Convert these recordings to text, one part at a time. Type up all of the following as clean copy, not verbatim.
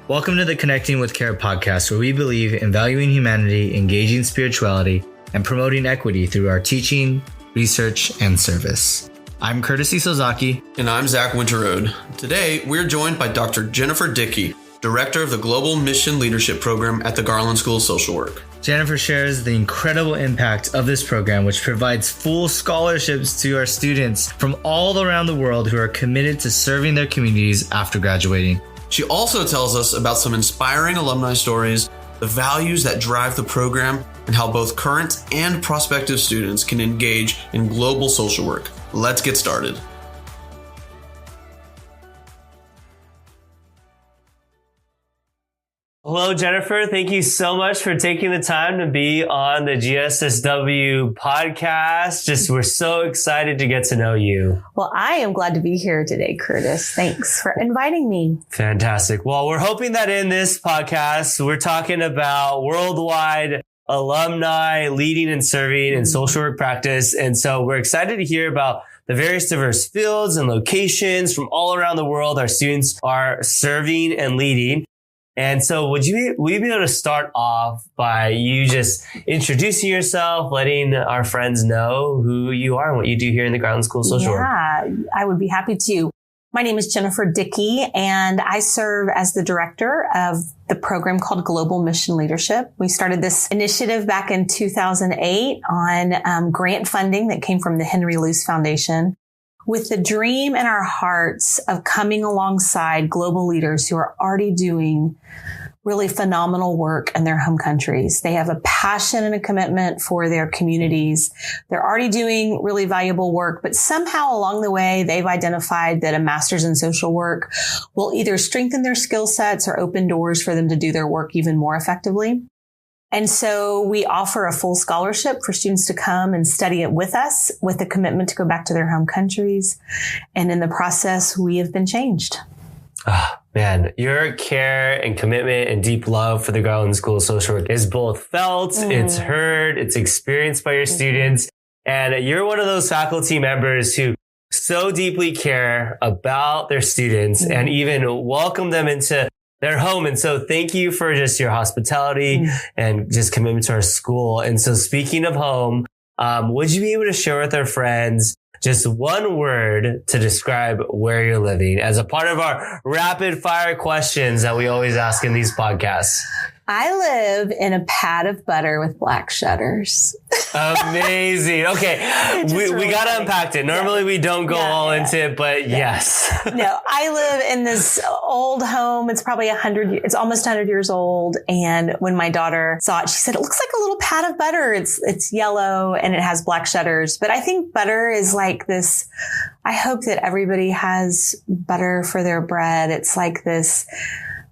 Welcome to the Connecting with Care podcast, where we believe in valuing humanity, engaging spirituality, and promoting equity through our teaching, research, and service. I'm Curtis Isozaki. And I'm Zach Winterrowd. Today, we're joined by Dr. Jennifer Dickey, Director of the Global Mission Leadership Program at the Garland School of Social Work. Jennifer shares the incredible impact of this program, which provides full scholarships to our students from all around the world who are committed to serving their communities after graduating. She also tells us about some inspiring alumni stories, the values that drive the program, and how both current and prospective students can engage in global social work. Let's get started. Hello, Jennifer. Thank you so much for taking the time to be on the GSSW podcast. We're so excited to get to know you. Well, I am glad to be here today, Curtis. Thanks for inviting me. Fantastic. Well, we're hoping that in this podcast, we're talking about worldwide alumni leading and serving in social work practice. And so we're excited to hear about the various diverse fields and locations from all around the world our students are serving and leading. And so would you be able to start off by you just introducing yourself, letting our friends know who you are and what you do here in the Garland School of Social Work? Yeah, I would be happy to. My name is Jennifer Dickey, and I serve as the director of the program called Global Mission Leadership. We started this initiative back in 2008 on grant funding that came from the Henry Luce Foundation, with the dream in our hearts of coming alongside global leaders who are already doing really phenomenal work in their home countries. They have a passion and a commitment for their communities. They're already doing really valuable work, but somehow along the way, they've identified that a master's in social work will either strengthen their skill sets or open doors for them to do their work even more effectively. And so we offer a full scholarship for students to come and study it with us, with a commitment to go back to their home countries. And in the process, we have been changed. Oh, man, your care and commitment and deep love for the Garland School of Social Work is both felt, it's heard, it's experienced by your students. And you're one of those faculty members who so deeply care about their students and even welcome them into their home. And so thank you for just your hospitality and just commitment to our school. And so speaking of home, would you be able to share with our friends just one word to describe where you're living as a part of our rapid fire questions that we always ask in these podcasts? I live in a pad of butter with black shutters. Amazing. Okay. We got to unpack it. Normally we don't go all into it, but yes. No, I live in this old home. It's probably it's almost 100 years old. And when my daughter saw it, she said, it looks like a little pad of butter. It's yellow and it has black shutters. But I think butter is like this. I hope that everybody has butter for their bread. It's like this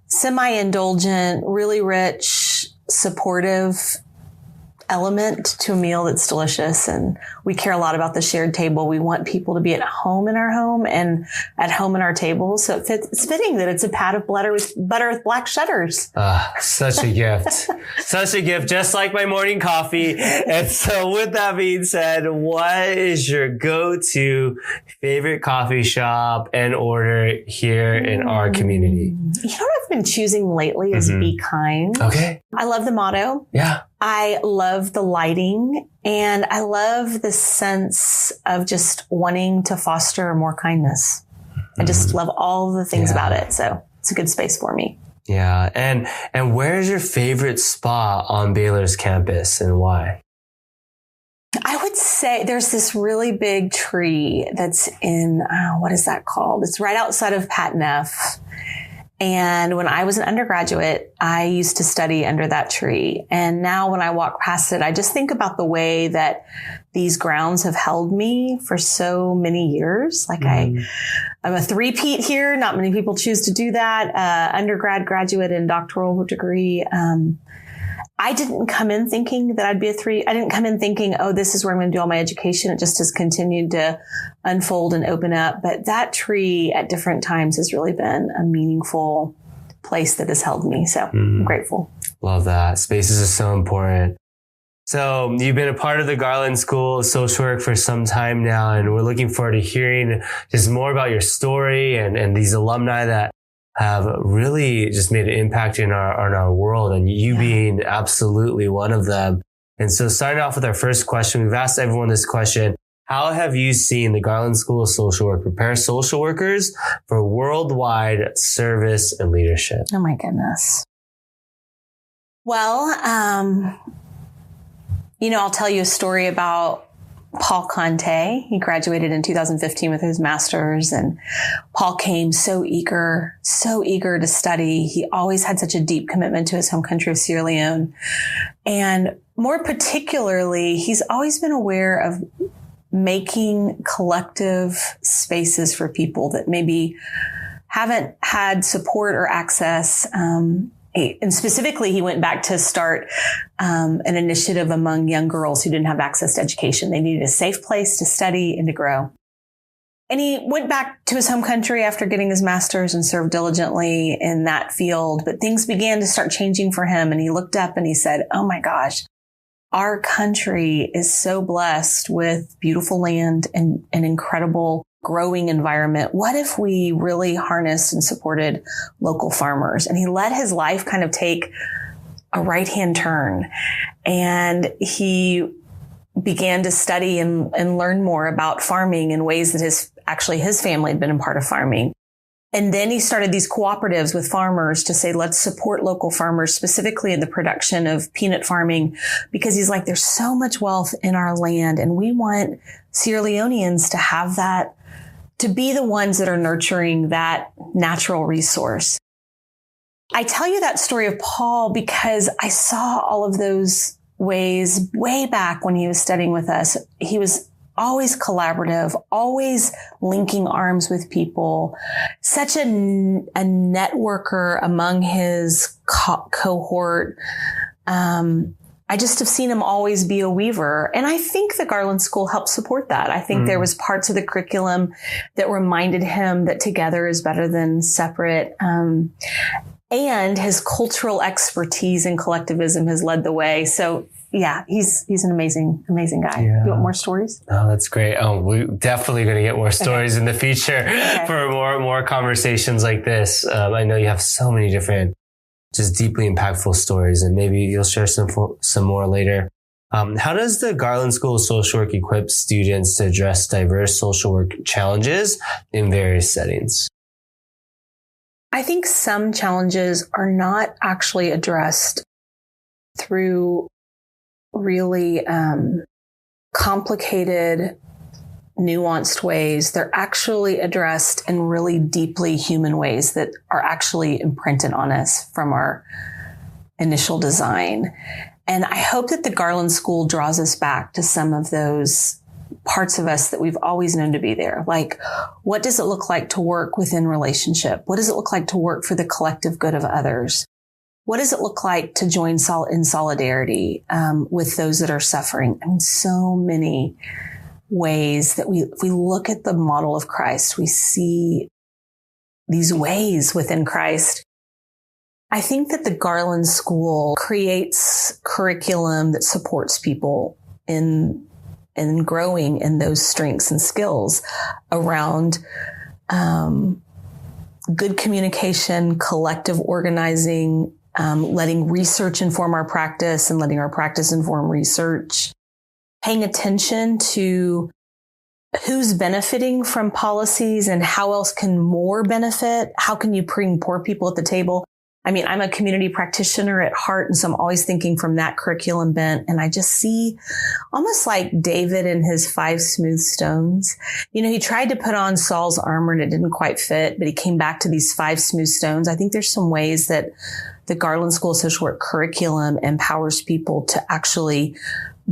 semi-indulgent, really rich, supportive element to a meal that's delicious. And we care a lot about the shared table. We want people to be at home in our home and at home in our table. So it's fitting that it's a pad of butter with black shutters. Such a gift. Such a gift, just like my morning coffee. And so with that being said, what is your go-to favorite coffee shop and order here in our community? You know what I've been choosing lately is Be Kind. Okay. I love the motto. Yeah. I love the lighting, and I love the sense of just wanting to foster more kindness. I just love all the things about it. So it's a good space for me. Yeah. And where's your favorite spot on Baylor's campus and why? I would say there's this really big tree that's in, what is that called? It's right outside of Pat Neff. And when I was an undergraduate, I used to study under that tree. And now when I walk past it, I just think about the way that these grounds have held me for so many years. Like I'm a three-peat here. Not many people choose to do that. Undergrad, graduate, and doctoral degree. I didn't come in thinking that I'd be a three. I didn't come in thinking, oh, this is where I'm going to do all my education. It just has continued to unfold and open up. But that tree at different times has really been a meaningful place that has held me. So I'm grateful. Love that. Spaces are so important. So you've been a part of the Garland School of Social Work for some time now, and we're looking forward to hearing just more about your story and these alumni that have really just made an impact in our world, and you being absolutely one of them. And so starting off with our first question, we've asked everyone this question: how have you seen the Garland School of Social Work prepare social workers for worldwide service and leadership? Oh my goodness. Well, I'll tell you a story about Paul Conte. He graduated in 2015 with his master's, and Paul came so eager to study. He always had such a deep commitment to his home country of Sierra Leone. And more particularly, he's always been aware of making collective spaces for people that maybe haven't had support or access. And specifically, he went back to start an initiative among young girls who didn't have access to education. They needed a safe place to study and to grow. And he went back to his home country after getting his master's and served diligently in that field. But things began to start changing for him. And he looked up and he said, oh my gosh, our country is so blessed with beautiful land and an incredible growing environment. What if we really harnessed and supported local farmers? And he let his life kind of take a right-hand turn. And he began to study and learn more about farming in ways that his family had been a part of farming. And then he started these cooperatives with farmers to say, let's support local farmers, specifically in the production of peanut farming, because he's like, there's so much wealth in our land, and we want Sierra Leoneans to have that, to be the ones that are nurturing that natural resource. I tell you that story of Paul because I saw all of those ways way back when he was studying with us. He was always collaborative, always linking arms with people, such a networker among his cohort. I just have seen him always be a weaver. And I think the Garland School helped support that. I think there was parts of the curriculum that reminded him that together is better than separate. And his cultural expertise in collectivism has led the way. So yeah, he's an amazing guy. Yeah. You want more stories? Oh, that's great. Oh, we're definitely going to get more stories in the future for more conversations like this. I know you have so many different, just deeply impactful stories, and maybe you'll share some more later. How does the Garland School of Social Work equip students to address diverse social work challenges in various settings? I think some challenges are not actually addressed through really complicated, nuanced ways. They're actually addressed in really deeply human ways that are actually imprinted on us from our initial design. And I hope that the Garland School draws us back to some of those parts of us that we've always known to be there. Like, what does it look like to work within relationship? What does it look like to work for the collective good of others? What does it look like to join in solidarity with those that are suffering? I mean, so many ways that if we look at the model of Christ, we see these ways within Christ. I think that the Garland School creates curriculum that supports people in growing in those strengths and skills around good communication, collective organizing, letting research inform our practice and letting our practice inform research, paying attention to who's benefiting from policies and how else can more benefit. How can you bring poor people at the table? I mean, I'm a community practitioner at heart, and so I'm always thinking from that curriculum bent. And I just see almost like David and his 5 smooth stones. You know, he tried to put on Saul's armor and it didn't quite fit, but he came back to these 5 smooth stones. I think there's some ways that the Garland School of Social Work curriculum empowers people to actually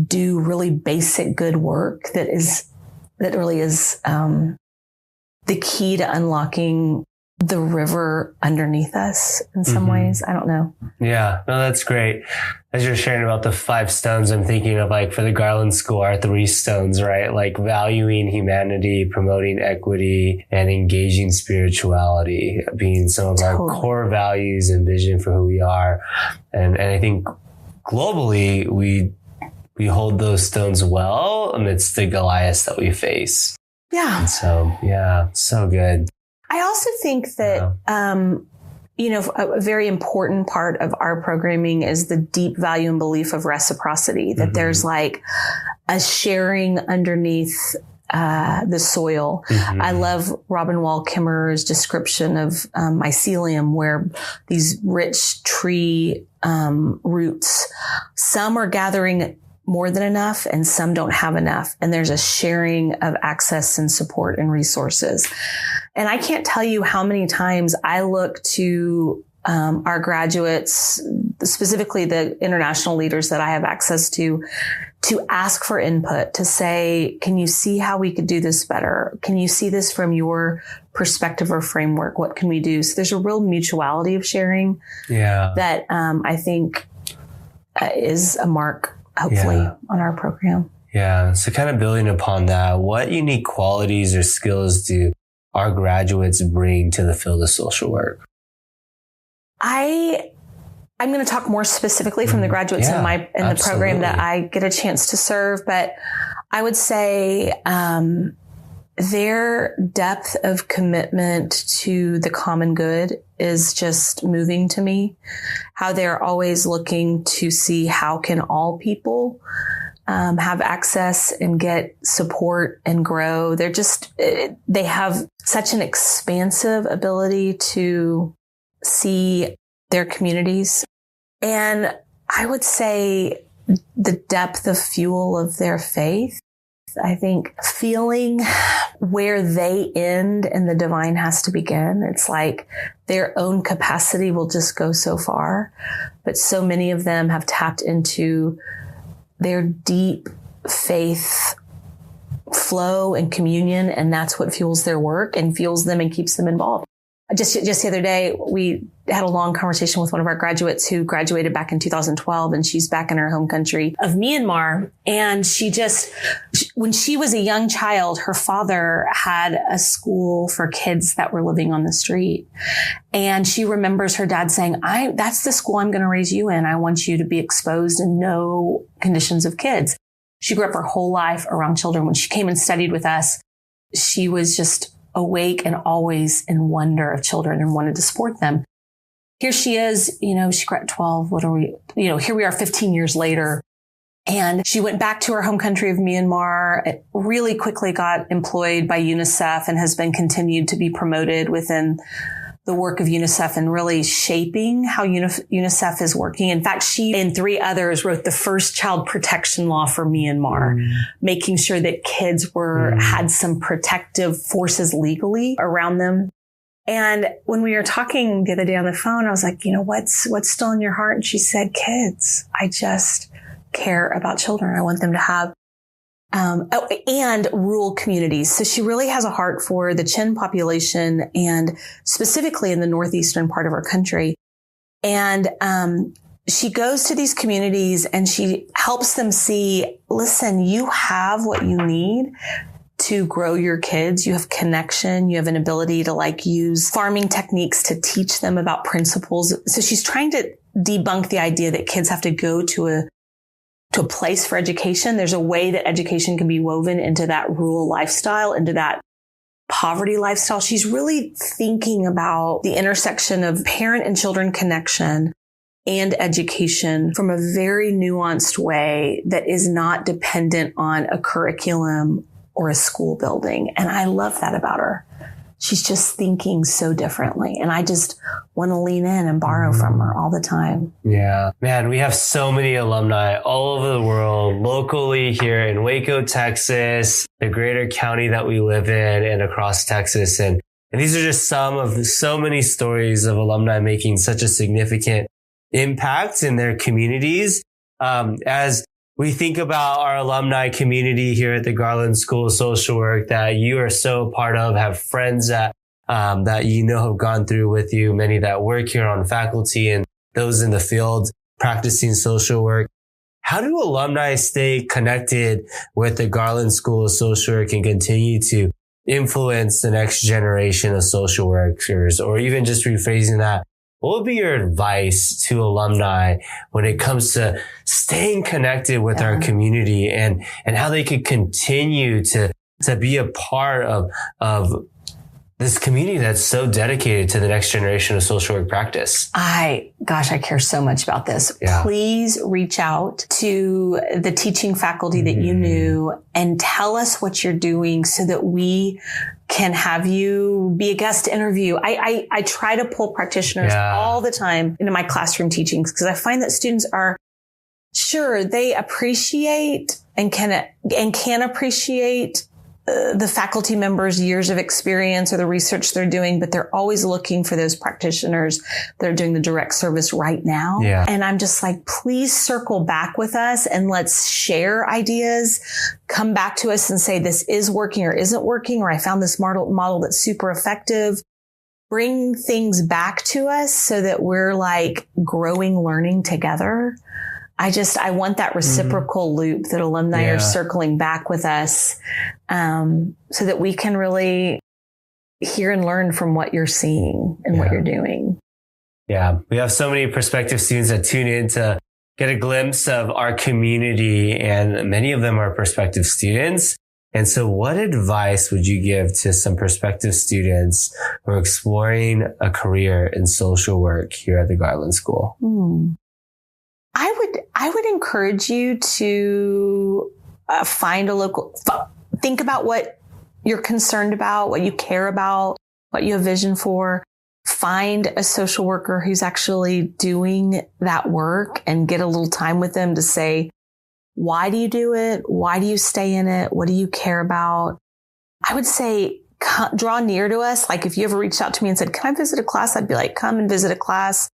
do really basic good work that really is the key to unlocking the river underneath us in some ways. I don't know. Yeah, no, that's great. As you're sharing about the 5 stones, I'm thinking of, like, for the Garland School, our 3 stones, right? Like valuing humanity, promoting equity, and engaging spirituality being some of our core values and vision for who we are. And I think globally, we hold those stones well amidst the Goliaths that we face. Yeah. And so, yeah, so good. I also think that a very important part of our programming is the deep value and belief of reciprocity, that there's like a sharing underneath the soil. I love Robin Wall Kimmerer's description of mycelium, where these rich tree roots, some are gathering more than enough and some don't have enough. And there's a sharing of access and support and resources. And I can't tell you how many times I look to our graduates, specifically the international leaders that I have access to ask for input, to say, can you see how we could do this better? Can you see this from your perspective or framework? What can we do? So there's a real mutuality of sharing that I think is a mark, hopefully, on our program. Yeah. So kind of building upon that, what unique qualities or skills do our graduates bring to the field of social work? I'm going to talk more specifically from the graduates in the program that I get a chance to serve, but I would say their depth of commitment to the common good is just moving to me. How they're always looking to see how can all people have access and get support and grow. They have such an expansive ability to see their communities. And I would say the depth of fuel of their faith. I think feeling where they end and the divine has to begin. It's like their own capacity will just go so far. But so many of them have tapped into their deep faith flow and communion. And that's what fuels their work and fuels them and keeps them involved. Just the other day, we had a long conversation with one of our graduates who graduated back in 2012, and she's back in her home country of Myanmar. And when she was a young child, her father had a school for kids that were living on the street. And she remembers her dad saying, that's the school I'm going to raise you in. I want you to be exposed and know conditions of kids. She grew up her whole life around children. When she came and studied with us, she was just awake and always in wonder of children and wanted to support them. Here she is, she got 12. Here we are 15 years later. And she went back to her home country of Myanmar, really quickly got employed by UNICEF and has been continued to be promoted within the work of UNICEF and really shaping how UNICEF is working. In fact, she and 3 others wrote the first child protection law for Myanmar, making sure that kids had some protective forces legally around them. And when we were talking the other day on the phone, I was like, what's still in your heart? And she said, kids. I just care about children. I want them to have and rural communities. So she really has a heart for the Chin population and specifically in the northeastern part of our country. And she goes to these communities and she helps them see, listen, you have what you need to grow your kids. You have connection. You have an ability to use farming techniques to teach them about principles. So she's trying to debunk the idea that kids have to go to a place for education. There's a way that education can be woven into that rural lifestyle, into that poverty lifestyle. She's really thinking about the intersection of parent and children connection and education from a very nuanced way that is not dependent on a curriculum or a school building. And I love that about her. She's just thinking so differently. And I just want to lean in and borrow from her all the time. Yeah. Man, we have so many alumni all over the world, locally here in Waco, Texas, the greater county that we live in and across Texas. And these are just some of so many stories of alumni making such a significant impact in their communities. As we think about our alumni community here at the Garland School of Social Work that you are so part of, have friends that have gone through with you, many that work here on faculty and those in the field practicing social work. How do alumni stay connected with the Garland School of Social Work and continue to influence the next generation of social workers? Or even just rephrasing that, what would be your advice to alumni when it comes to staying connected with our community and how they could continue to be a part of the this community that's so dedicated to the next generation of social work practice. I care so much about this. Yeah. Please reach out to the teaching faculty that you knew and tell us what you're doing so that we can have you be a guest interview. I try to pull practitioners all the time into my classroom teachings because I find that students are sure they appreciate and can appreciate the faculty members' years of experience or the research they're doing, but they're always looking for those practitioners that are doing the direct service right now. Yeah. And I'm just like, please circle back with us and let's share ideas. Come back to us and say, this is working or isn't working, or I found this model that's super effective. Bring things back to us so that we're like growing, learning together. I want that reciprocal loop that alumni are circling back with us, so that we can really hear and learn from what you're seeing and what you're doing. Yeah. We have so many prospective students that tune in to get a glimpse of our community, and many of them are prospective students. And so what advice would you give to some prospective students who are exploring a career in social work here at the Garland School? I would encourage you to find a local, think about what you're concerned about, what you care about, what you have vision for. Find a social worker who's actually doing that work and get a little time with them to say, why do you do it? Why do you stay in it? What do you care about? I would say draw near to us. Like if you ever reached out to me and said, can I visit a class? I'd be like, come and visit a class.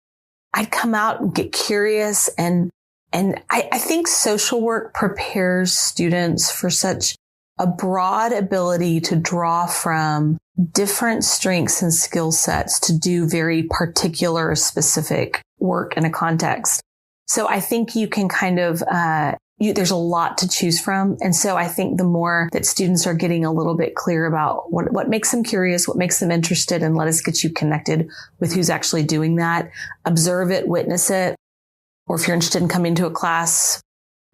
I'd come out and get curious. And I think social work prepares students for such a broad ability to draw from different strengths and skill sets to do very particular, specific work in a context. So I think you can kind of, there's a lot to choose from. And so I think the more that students are getting a little bit clear about what makes them curious, what makes them interested, and let us get you connected with who's actually doing that. Observe it, witness it. Or if you're interested in coming to a class,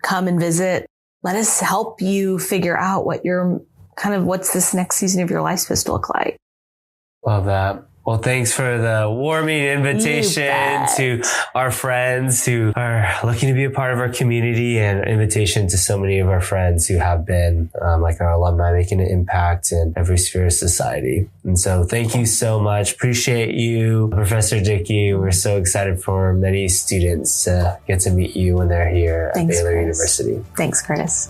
come and visit. Let us help you figure out what's this next season of your life supposed to look like. Love that. Well, thanks for the warming invitation to our friends who are looking to be a part of our community, and an invitation to so many of our friends who have been, like our alumni, making an impact in every sphere of society. And so thank you so much. Appreciate you, Professor Dickey. We're so excited for many students to get to meet you when they're here at Baylor University. Thanks, Curtis.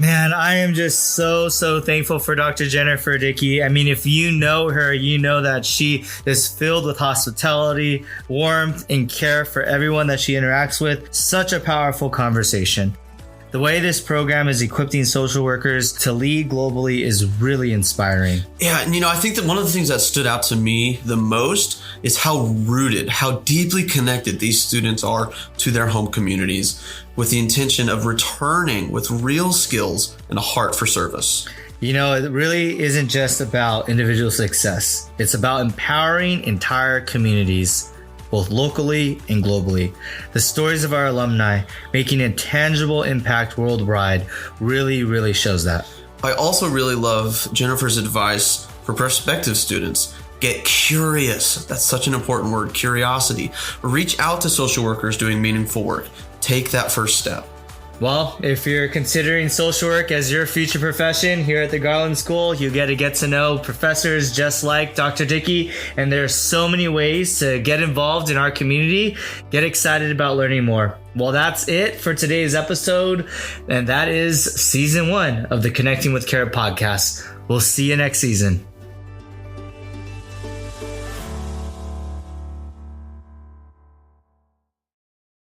Man, I am just so thankful for Dr. Jennifer Dickey. I mean, if you know her, you know that she is filled with hospitality, warmth, and care for everyone that she interacts with. Such a powerful conversation. The way this program is equipping social workers to lead globally is really inspiring. Yeah, and I think that one of the things that stood out to me the most is how rooted, how deeply connected these students are to their home communities, with the intention of returning with real skills and a heart for service. It really isn't just about individual success. It's about empowering entire communities, both locally and globally. The stories of our alumni making a tangible impact worldwide really shows that. I also really love Jennifer's advice for prospective students. Get curious. That's such an important word, curiosity. Reach out to social workers doing meaningful work. Take that first step. Well, if you're considering social work as your future profession here at the Garland School, you get to know professors just like Dr. Dickey, and there are so many ways to get involved in our community. Get excited about learning more. Well, that's it for today's episode, and that is season 1 of the Connecting with Care podcast. We'll see you next season.